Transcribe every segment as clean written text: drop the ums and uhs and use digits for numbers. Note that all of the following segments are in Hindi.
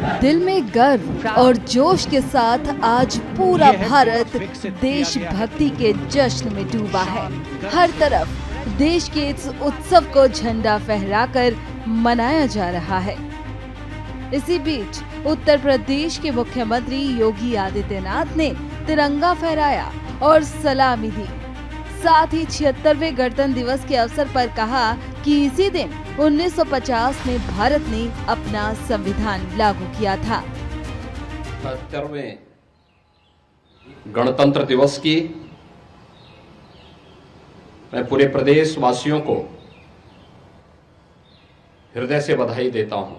दिल में गर्व और जोश के साथ आज पूरा भारत देशभक्ति के जश्न में डूबा है। हर तरफ देश के इस उत्सव को झंडा फहराकर मनाया जा रहा है। इसी बीच उत्तर प्रदेश के मुख्यमंत्री योगी आदित्यनाथ ने तिरंगा फहराया और सलामी दी। साथ ही 76वें गणतंत्र दिवस के अवसर पर कहा कि इसी दिन 1950 में भारत ने अपना संविधान लागू किया था। 77वें गणतंत्र दिवस की मैं पूरे प्रदेश वासियों को हृदय से बधाई देता हूं।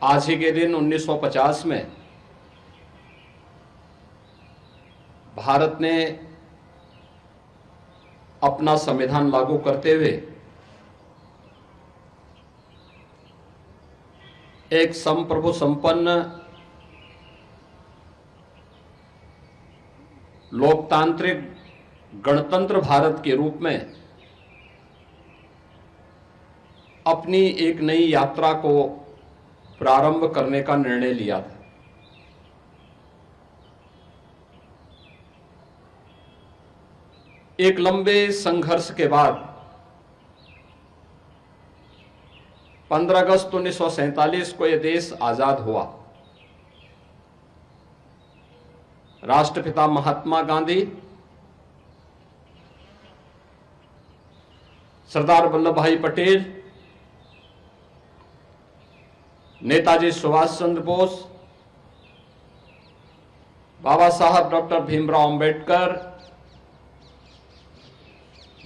आज ही के दिन 1950 में भारत ने अपना संविधान लागू करते हुए एक संप्रभु संपन्न लोकतांत्रिक गणतंत्र भारत के रूप में अपनी एक नई यात्रा को प्रारंभ करने का निर्णय लिया था। एक लंबे संघर्ष के बाद 15 अगस्त 1947 को यह देश आजाद हुआ। राष्ट्रपिता महात्मा गांधी, सरदार वल्लभ भाई पटेल, नेताजी सुभाष चंद्र बोस, बाबा साहब डॉक्टर भीमराव अंबेडकर,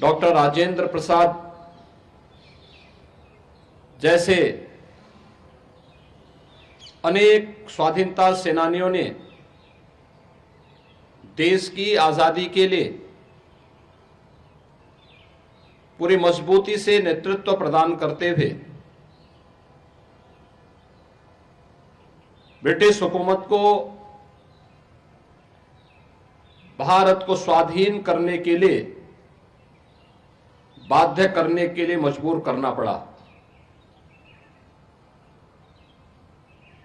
डॉक्टर राजेंद्र प्रसाद जैसे अनेक स्वाधीनता सेनानियों ने देश की आजादी के लिए पूरी मजबूती से नेतृत्व प्रदान करते हुए ब्रिटिश हुकूमत को भारत को स्वाधीन करने के लिए बाध्य करने के लिए मजबूर करना पड़ा।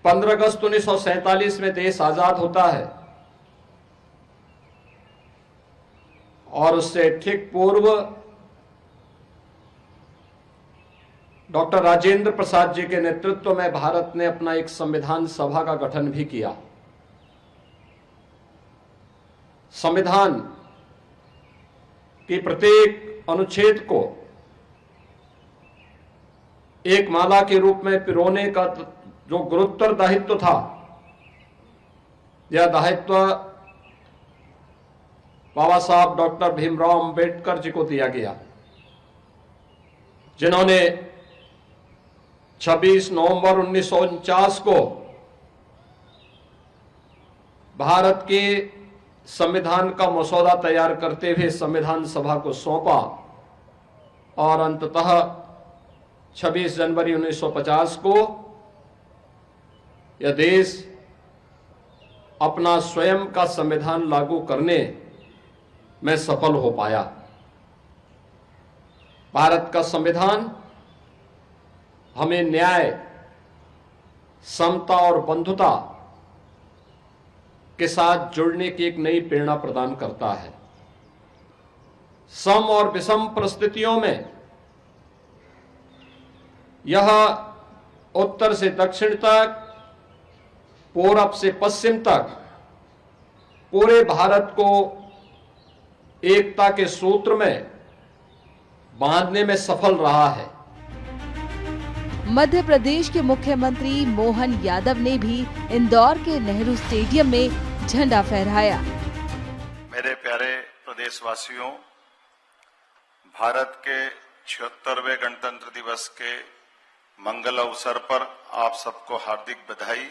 15 अगस्त 1947 में देश आजाद होता है और उससे ठीक पूर्व डॉक्टर राजेंद्र प्रसाद जी के नेतृत्व में भारत ने अपना एक संविधान सभा का गठन भी किया। संविधान की प्रत्येक अनुच्छेद को एक माला के रूप में पिरोने का जो गुरुतर दायित्व था, यह दायित्व बाबा साहब डॉक्टर भीमराव अंबेडकर जी को दिया गया, जिन्होंने 26 नवंबर 1949 को भारत के संविधान का मसौदा तैयार करते हुए संविधान सभा को सौंपा और अंततः 26 जनवरी 1950 को यह देश अपना स्वयं का संविधान लागू करने में सफल हो पाया। भारत का संविधान हमें न्याय, समता और बंधुता के साथ जुड़ने की एक नई प्रेरणा प्रदान करता है। सम और विषम परिस्थितियों में यह उत्तर से दक्षिण तक, पूरब से पश्चिम तक पूरे भारत को एकता के सूत्र में बांधने में सफल रहा है। मध्य प्रदेश के मुख्यमंत्री मोहन यादव ने भी इंदौर के नेहरू स्टेडियम में झंडा फहराया। मेरे प्यारे प्रदेशवासियों, भारत के 76वें गणतंत्र दिवस के मंगल अवसर पर आप सबको हार्दिक बधाई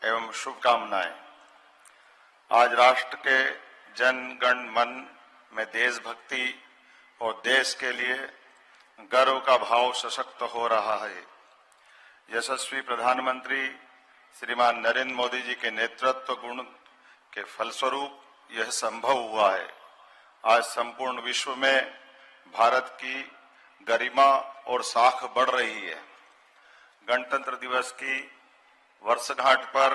एवं शुभकामनाएं। आज राष्ट्र के जन गण मन में देशभक्ति और देश के लिए गर्व का भाव सशक्त हो रहा है। यशस्वी प्रधानमंत्री श्रीमान नरेंद्र मोदी जी के नेतृत्व गुण के फलस्वरूप यह संभव हुआ है। आज संपूर्ण विश्व में भारत की गरिमा और साख बढ़ रही है। गणतंत्र दिवस की वर्षगांठ पर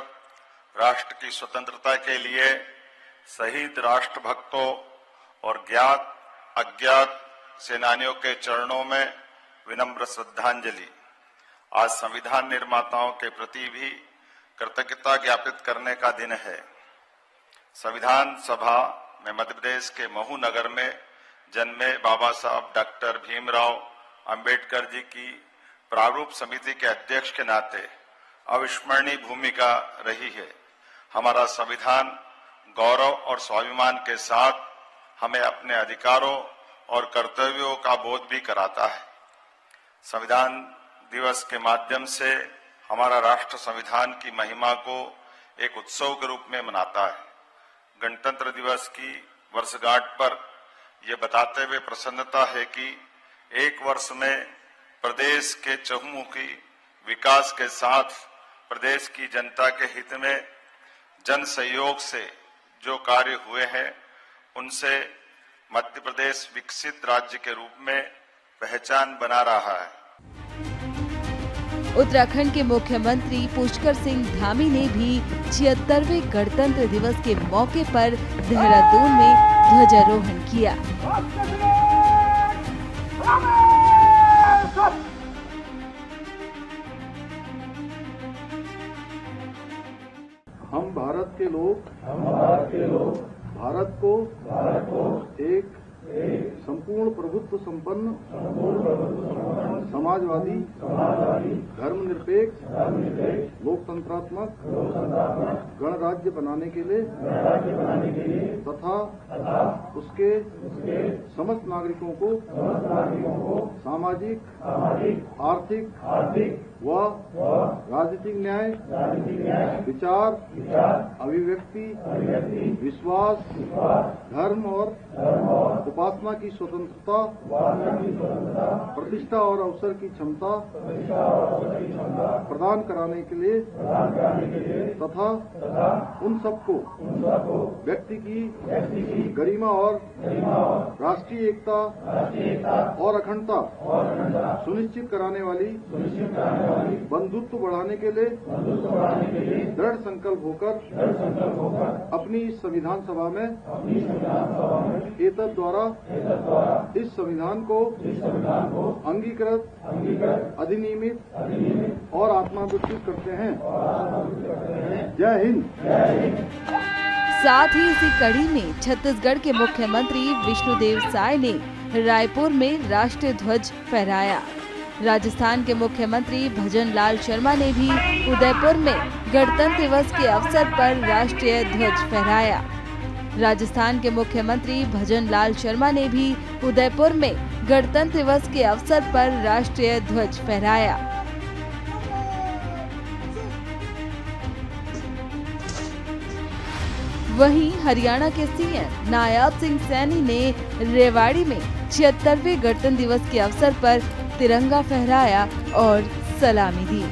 राष्ट्र की स्वतंत्रता के लिए शहीद राष्ट्रभक्तों और ज्ञात अज्ञात सेनानियों के चरणों में विनम्र श्रद्धांजलि। आज संविधान निर्माताओं के प्रति भी कृतज्ञता ज्ञापित करने का दिन है। संविधान सभा में मध्य प्रदेश के महू नगर में जन्मे बाबा साहब डॉक्टर भीमराव अंबेडकर जी की प्रारूप समिति के अध्यक्ष के नाते अविस्मरणीय भूमिका रही है। हमारा संविधान गौरव और स्वाभिमान के साथ हमें अपने अधिकारों और कर्तव्यों का बोध भी कराता है। संविधान दिवस के माध्यम से हमारा राष्ट्र संविधान की महिमा को एक उत्सव के रूप में मनाता है। गणतंत्र दिवस की वर्षगांठ पर यह बताते हुए प्रसन्नता है कि एक वर्ष में प्रदेश के चहुमुखी विकास के साथ प्रदेश की जनता के हित में जन सहयोग से जो कार्य हुए हैं उनसे मध्य प्रदेश विकसित राज्य के रूप में पहचान बना रहा है। उत्तराखंड के मुख्यमंत्री पुष्कर सिंह धामी ने भी 76वें गणतंत्र दिवस के मौके पर देहरादून में ध्वजारोहण किया। हम भारत के लोग भारत को एक संपूर्ण प्रभुत्व संपन्न समाजवादी धर्मनिरपेक्ष लोकतंत्रात्मक गणराज्य बनाने के लिए तथा उसके समस्त नागरिकों को सामाजिक आर्थिक व राजनीतिक न्याय विचार अभिव्यक्ति विश्वास धर्म और उपासना की स्वतंत्रता प्रतिष्ठा और अवसर की क्षमता प्रदान कराने के लिए तथा उन सबको व्यक्ति की गरिमा और राष्ट्रीय एकता और अखंडता सुनिश्चित कराने वाली बंधुत्व बढ़ाने के लिए दृढ़ संकल्प होकर अपनी इस संविधान सभा में एतद द्वारा इस संविधान को अंगीकृत अधिनियमित और आत्मावृत्तित करते हैं। जय हिंद। साथ ही इसी कड़ी में छत्तीसगढ़ के मुख्यमंत्री विष्णुदेव साय ने रायपुर में राष्ट्रीय ध्वज फहराया। राजस्थान के मुख्यमंत्री भजन लाल शर्मा ने भी उदयपुर में गणतंत्र दिवस के अवसर पर राष्ट्रीय ध्वज फहराया। राजस्थान के मुख्यमंत्री भजन लाल शर्मा ने भी उदयपुर में गणतंत्र दिवस के अवसर पर राष्ट्रीय ध्वज फहराया। वहीं हरियाणा के सीएम नायब सिंह सैनी ने रेवाड़ी में 76वें गणतंत्र दिवस के अवसर पर तिरंगा फहराया और सलामी दी।